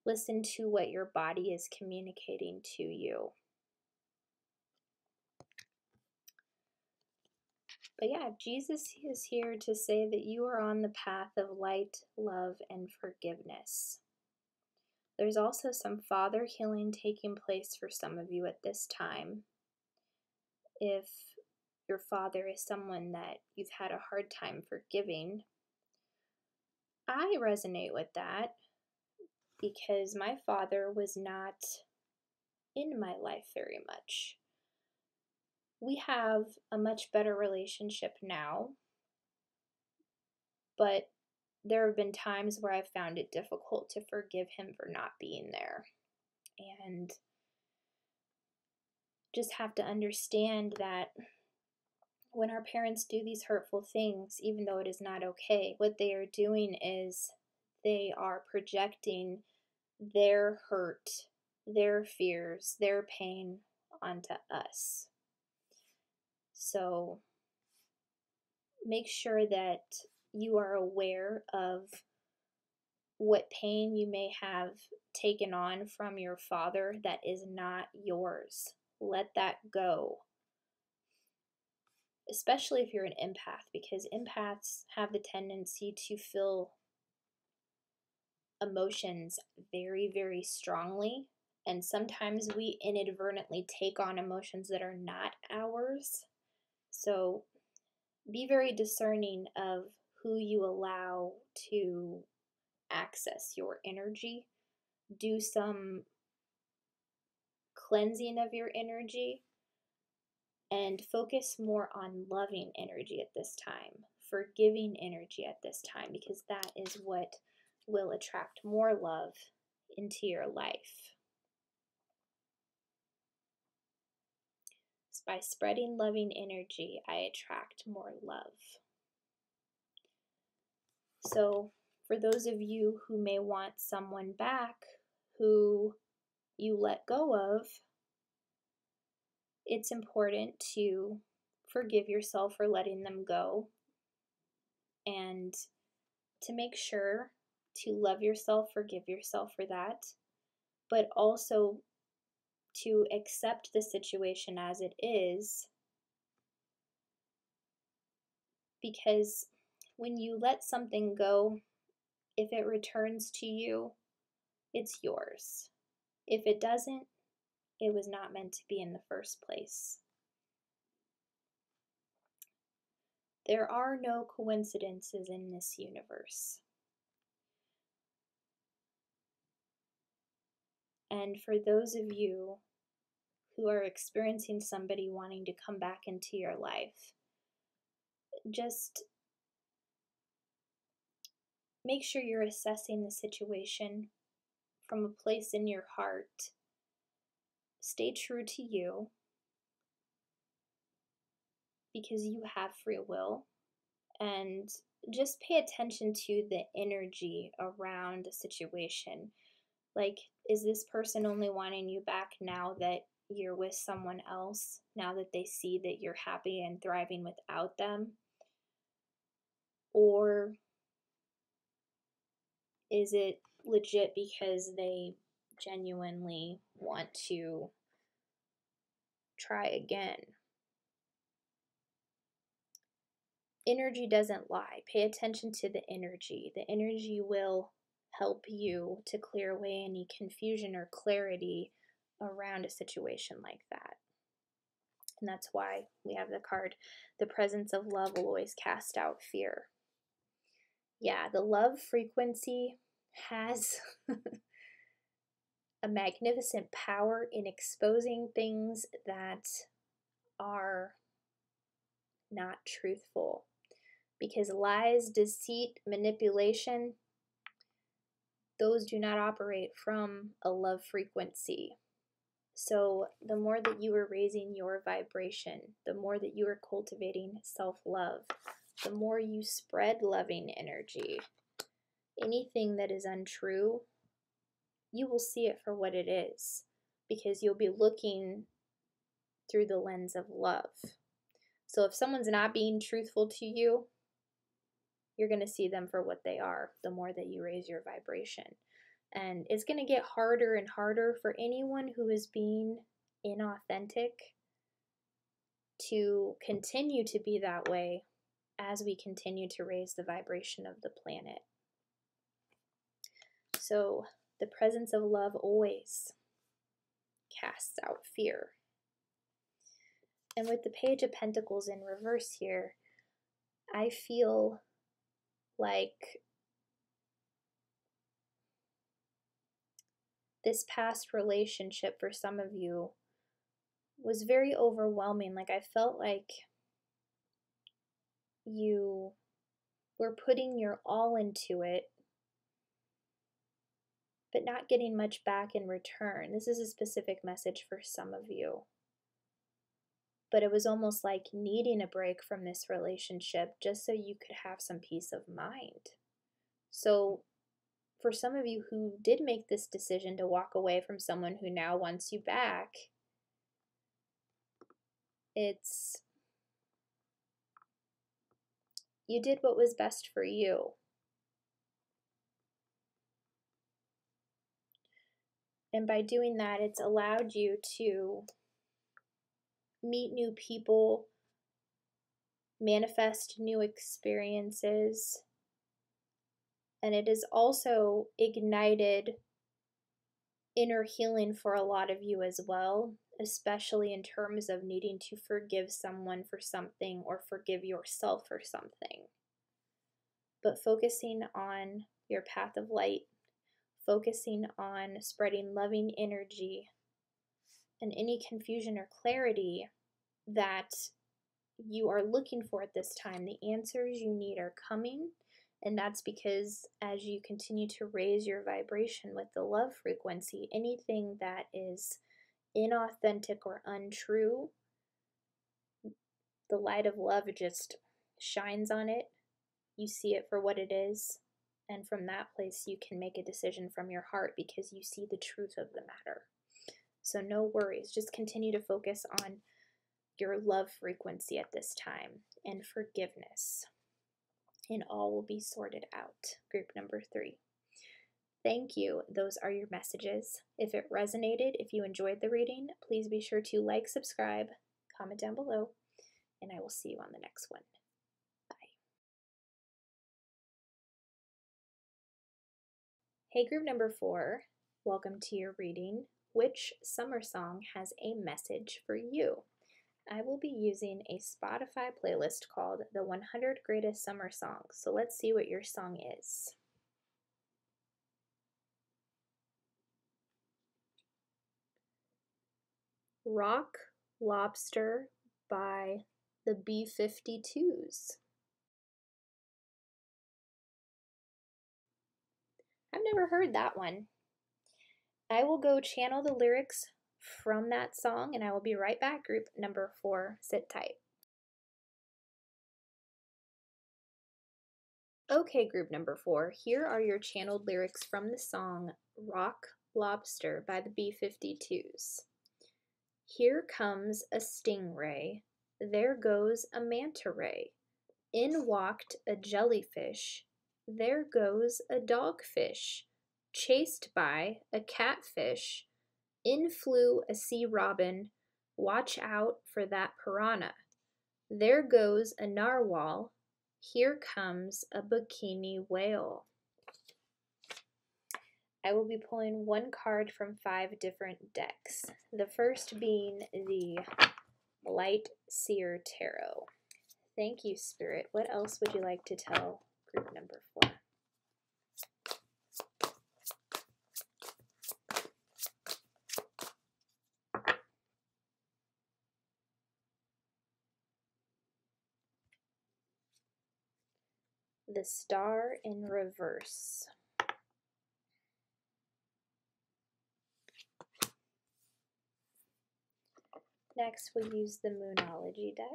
listen to what your body is communicating to you. But yeah, Jesus is here to say that you are on the path of light, love, and forgiveness. There's also some father healing taking place for some of you at this time. If your father is someone that you've had a hard time forgiving, I resonate with that because my father was not in my life very much. We have a much better relationship now, but there have been times where I've found it difficult to forgive him for not being there. And just have to understand that when our parents do these hurtful things, even though it is not okay, what they are doing is they are projecting their hurt, their fears, their pain onto us. So make sure that you are aware of what pain you may have taken on from your father that is not yours. Let that go. Especially if you're an empath, because empaths have the tendency to feel emotions very, very strongly. And sometimes we inadvertently take on emotions that are not ours. So be very discerning of who you allow to access your energy. Do some cleansing of your energy and focus more on loving energy at this time, forgiving energy at this time, because that is what will attract more love into your life. By spreading loving energy, I attract more love. So for those of you who may want someone back who you let go of, it's important to forgive yourself for letting them go and to make sure to love yourself, forgive yourself for that, but also to accept the situation as it is, because when you let something go, if it returns to you, it's yours. If it doesn't, it was not meant to be in the first place. There are no coincidences in this universe. And for those of you who are experiencing somebody wanting to come back into your life, just make sure you're assessing the situation from a place in your heart. Stay true to you, because you have free will, and just pay attention to the energy around the situation. Like, is this person only wanting you back now that you're with someone else, now that they see that you're happy and thriving without them? Or is it legit because they genuinely want to try again. Energy doesn't lie. Pay attention to the energy. The energy will help you to clear away any confusion or clarity around a situation like that. And that's why we have the card, the presence of love will always cast out fear. Yeah, the love frequency has a magnificent power in exposing things that are not truthful. Because lies, deceit, manipulation, those do not operate from a love frequency. So the more that you are raising your vibration, the more that you are cultivating self-love, the more you spread loving energy. Anything that is untrue, you will see it for what it is, because you'll be looking through the lens of love. So if someone's not being truthful to you, you're going to see them for what they are, the more that you raise your vibration. And it's going to get harder and harder for anyone who is being inauthentic to continue to be that way as we continue to raise the vibration of the planet. So the presence of love always casts out fear. And with the Page of Pentacles in reverse here, I feel like this past relationship for some of you was very overwhelming. Like I felt like you were putting your all into it, but not getting much back in return. This is a specific message for some of you. But it was almost like needing a break from this relationship just so you could have some peace of mind. So for some of you who did make this decision to walk away from someone who now wants you back, you did what was best for you. And by doing that, it's allowed you to meet new people, manifest new experiences, and it has also ignited inner healing for a lot of you as well, especially in terms of needing to forgive someone for something or forgive yourself for something. But focusing on your path of light, focusing on spreading loving energy, and any confusion or clarity that you are looking for at this time, the answers you need are coming. And that's because as you continue to raise your vibration with the love frequency, anything that is inauthentic or untrue, the light of love just shines on it. You see it for what it is. And from that place, you can make a decision from your heart because you see the truth of the matter. So no worries. Just continue to focus on your love frequency at this time and forgiveness. And all will be sorted out. Group number 3. Thank you. Those are your messages. If it resonated, if you enjoyed the reading, please be sure to like, subscribe, comment down below, and I will see you on the next one. Bye. Hey, group number 4. Welcome to your reading. Which summer song has a message for you? I will be using a Spotify playlist called The 100 Greatest Summer Songs. So let's see what your song is. Rock Lobster by the B-52s. I've never heard that one. I will go channel the lyrics from that song and I will be right back. Group number 4, sit tight. Okay, group number 4, here are your channeled lyrics from the song Rock Lobster by the B-52s. Here comes a stingray, there goes a manta ray, in walked a jellyfish, there goes a dogfish, chased by a catfish. In flew a sea robin. Watch out for that piranha. There goes a narwhal. Here comes a bikini whale. I will be pulling one card from 5 different decks. The first being the Light Seer Tarot. Thank you, Spirit. What else would you like to tell group number 4? The Star in Reverse. Next, we'll use the Moonology deck.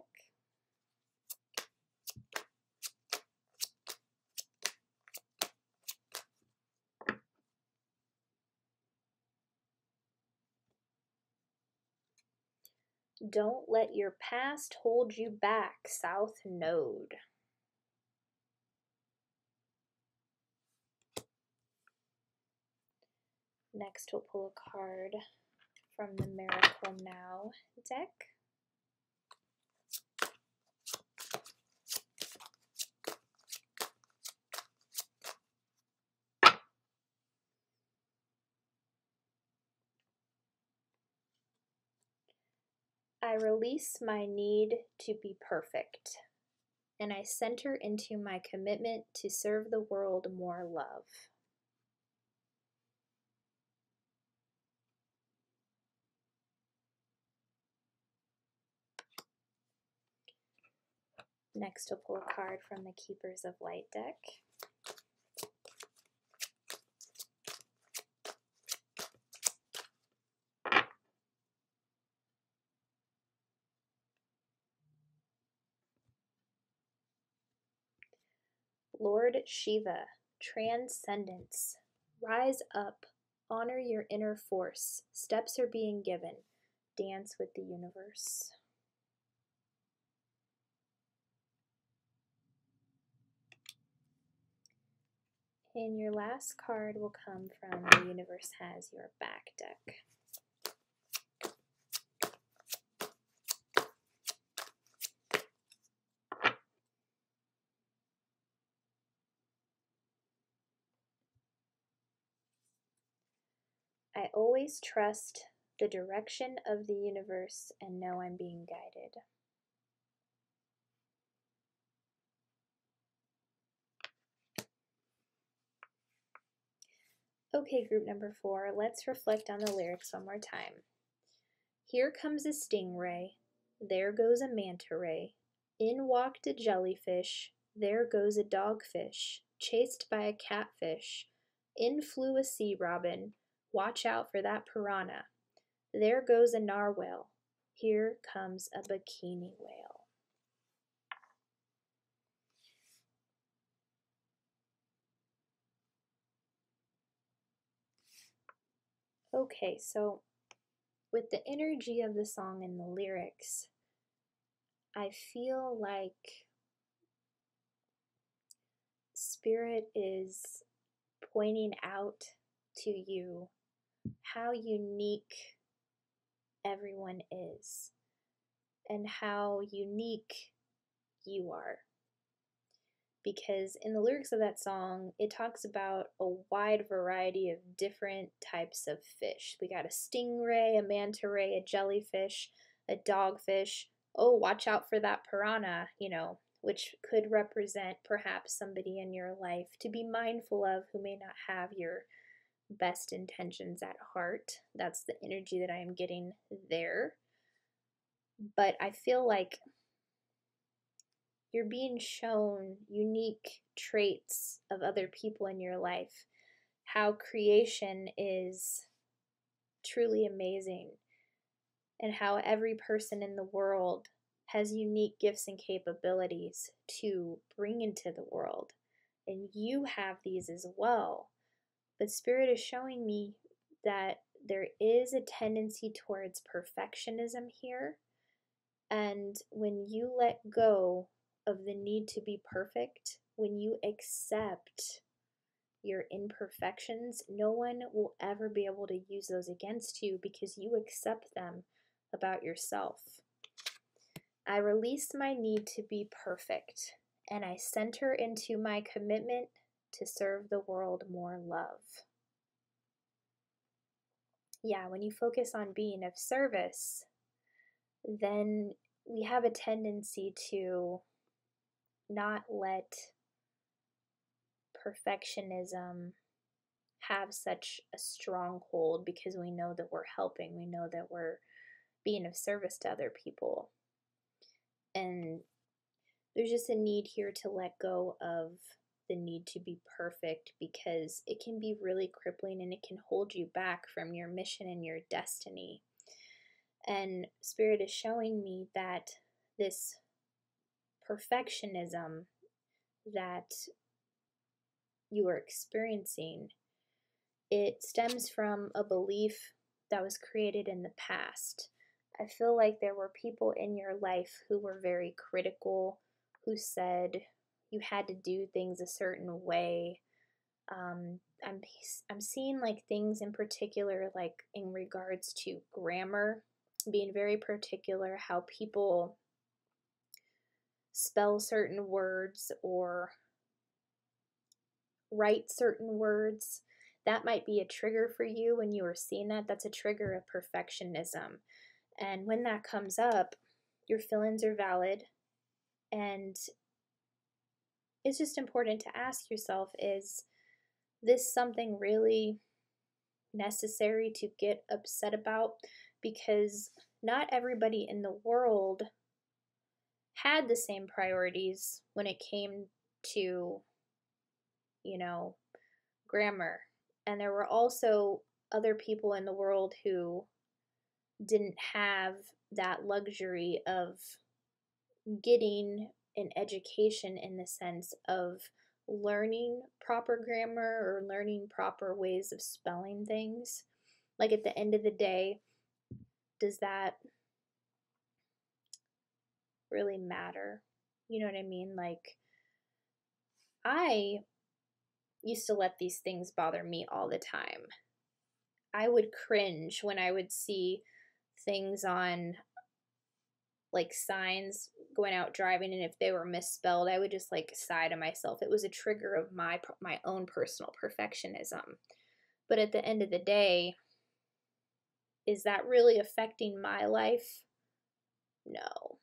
Don't let your past hold you back, South Node. Next, we'll pull a card from the Miracle Now deck. I release my need to be perfect, and I center into my commitment to serve the world more love. Next, we'll pull a card from the Keepers of Light deck. Lord Shiva, Transcendence. Rise up, honor your inner force. Steps are being given. Dance with the universe. And your last card will come from The Universe Has Your Back deck. I always trust the direction of the universe and know I'm being guided. Okay, group number 4, let's reflect on the lyrics one more time. Here comes a stingray, there goes a manta ray, in walked a jellyfish, there goes a dogfish, chased by a catfish, in flew a sea robin, watch out for that piranha, there goes a narwhal, here comes a bikini whale. Okay, so with the energy of the song and the lyrics, I feel like Spirit is pointing out to you how unique everyone is and how unique you are. Because in the lyrics of that song, it talks about a wide variety of different types of fish. We got a stingray, a manta ray, a jellyfish, a dogfish. Oh, watch out for that piranha, which could represent perhaps somebody in your life to be mindful of who may not have your best intentions at heart. That's the energy that I am getting there. But I feel like you're being shown unique traits of other people in your life, how creation is truly amazing, and how every person in the world has unique gifts and capabilities to bring into the world. And you have these as well. But Spirit is showing me that there is a tendency towards perfectionism here. And when you let go of the need to be perfect, when you accept your imperfections, no one will ever be able to use those against you because you accept them about yourself. I release my need to be perfect, and I center into my commitment to serve the world more love. Yeah, when you focus on being of service, then we have a tendency to not let perfectionism have such a strong hold because we know that we're helping, we know that we're being of service to other people. And there's just a need here to let go of the need to be perfect because it can be really crippling and it can hold you back from your mission and your destiny. And Spirit is showing me that this perfectionism that you are experiencing, it stems from a belief that was created in the past. I feel like there were people in your life who were very critical, who said you had to do things a certain way. I'm seeing like things in particular, like in regards to grammar, being very particular how people spell certain words or write certain words. That might be a trigger for you when you are seeing that. That's a trigger of perfectionism. And when that comes up, your feelings are valid. And it's just important to ask yourself, is this something really necessary to get upset about? Because not everybody in the world had the same priorities when it came to, grammar. And there were also other people in the world who didn't have that luxury of getting an education in the sense of learning proper grammar or learning proper ways of spelling things. Like at the end of the day, does that really matter? You know what I mean? Like, I used to let these things bother me all the time. I would cringe when I would see things on like signs going out driving, and if they were misspelled, I would just like sigh to myself. It was a trigger of my own personal perfectionism. But at the end of the day, is that really affecting my life? No.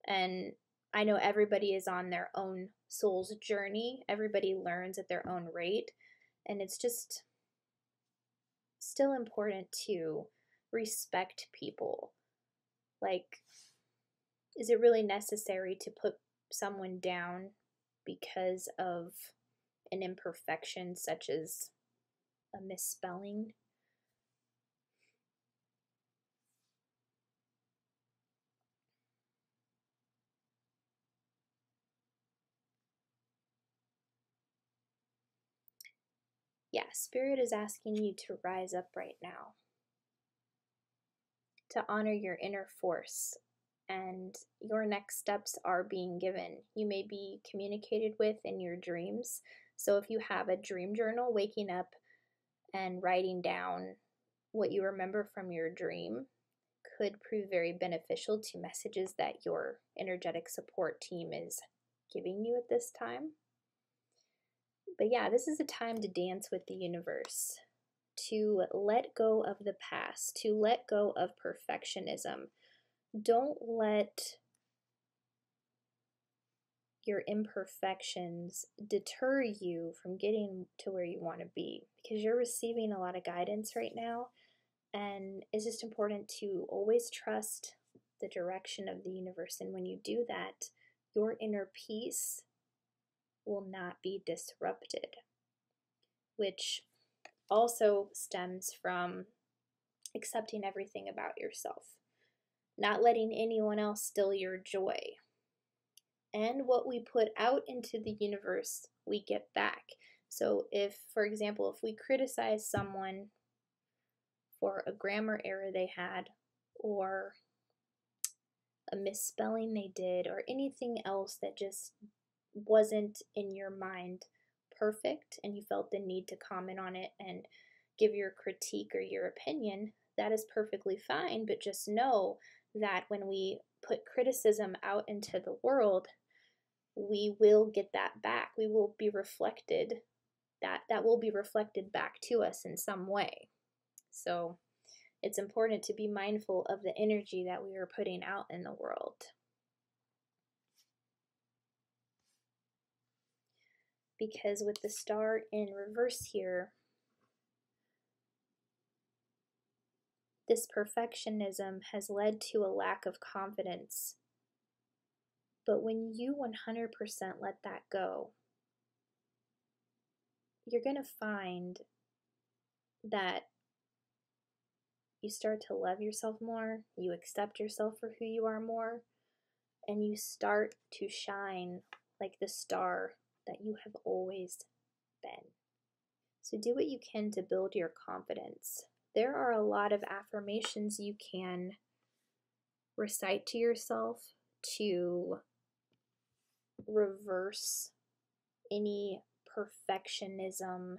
And I know everybody is on their own soul's journey. Everybody learns at their own rate. And it's just still important to respect people. Like, is it really necessary to put someone down because of an imperfection such as a misspelling? Yeah, Spirit is asking you to rise up right now, to honor your inner force, and your next steps are being given. You may be communicated with in your dreams. So if you have a dream journal, waking up and writing down what you remember from your dream could prove very beneficial to messages that your energetic support team is giving you at this time. But yeah, this is a time to dance with the universe, to let go of the past, to let go of perfectionism. Don't let your imperfections deter you from getting to where you want to be, because you're receiving a lot of guidance right now. And it's just important to always trust the direction of the universe. And when you do that, your inner peace will not be disrupted, which also stems from accepting everything about yourself, not letting anyone else steal your joy. And what we put out into the universe, we get back. So if, for example, if we criticize someone for a grammar error they had, or a misspelling they did, or anything else that just wasn't in your mind perfect and you felt the need to comment on it and give your critique or your opinion, that is perfectly fine. But just know that when we put criticism out into the world, we will get that back. We will be reflected, that will be reflected back to us in some way. So it's important to be mindful of the energy that we are putting out in the world. Because with the star in reverse here, this perfectionism has led to a lack of confidence. But when you 100% let that go, you're going to find that you start to love yourself more, you accept yourself for who you are more, and you start to shine like the star that you have always been. So do what you can to build your confidence. There are a lot of affirmations you can recite to yourself to reverse any perfectionism,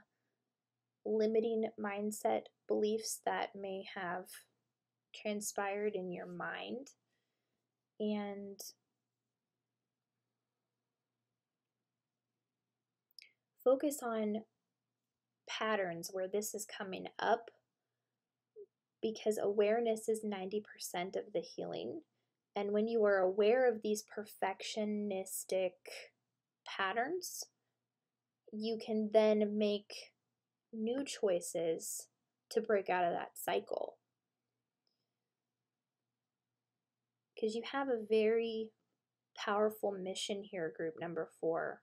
limiting mindset beliefs that may have transpired in your mind. And focus on patterns where this is coming up, because awareness is 90% of the healing. And when you are aware of these perfectionistic patterns, you can then make new choices to break out of that cycle. Because you have a very powerful mission here, group number 4.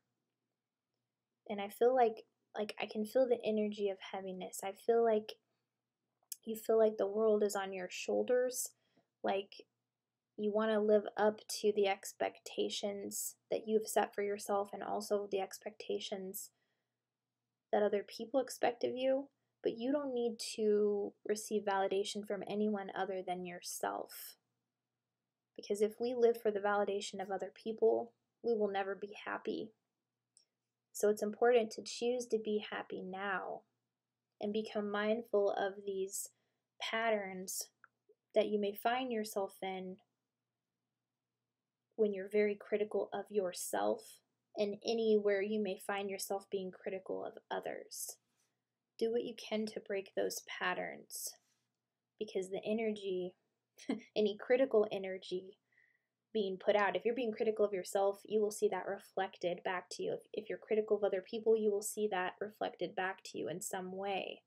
And I feel like I can feel the energy of heaviness. I feel like you feel like the world is on your shoulders, like you want to live up to the expectations that you've set for yourself and also the expectations that other people expect of you, but you don't need to receive validation from anyone other than yourself. Because if we live for the validation of other people, we will never be happy. So it's important to choose to be happy now and become mindful of these patterns that you may find yourself in when you're very critical of yourself, and anywhere you may find yourself being critical of others. Do what you can to break those patterns, because the energy, any critical energy being put out, if you're being critical of yourself, you will see that reflected back to you. If you're critical of other people, you will see that reflected back to you in some way.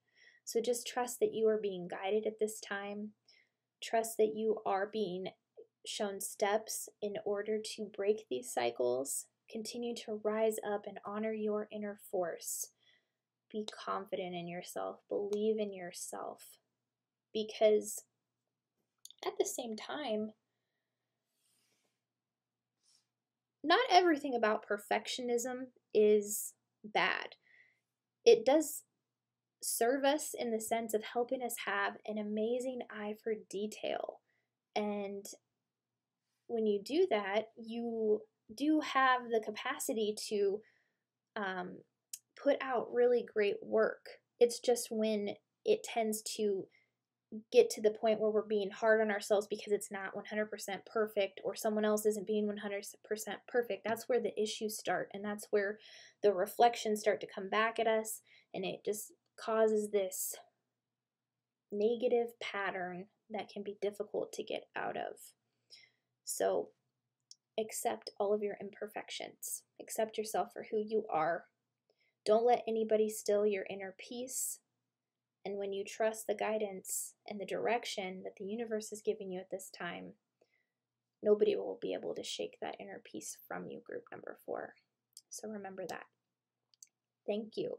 So just trust that you are being guided at this time. Trust that you are being shown steps in order to break these cycles. Continue to rise up and honor your inner force. Be confident in yourself. Believe in yourself. Because at the same time, not everything about perfectionism is bad. It does serve us in the sense of helping us have an amazing eye for detail. And when you do that, you do have the capacity to put out really great work. It's just when it tends to get to the point where we're being hard on ourselves because it's not 100% perfect, or someone else isn't being 100% perfect, that's where the issues start, and that's where the reflections start to come back at us, and it just causes this negative pattern that can be difficult to get out of. So accept all of your imperfections. Accept yourself for who you are. Don't let anybody steal your inner peace. And when you trust the guidance and the direction that the universe is giving you at this time, nobody will be able to shake that inner peace from you, group number 4. So remember that. Thank you.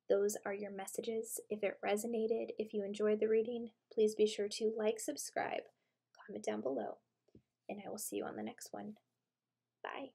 Those are your messages. If it resonated, if you enjoyed the reading, please be sure to like, subscribe, comment down below, and I will see you on the next one. Bye.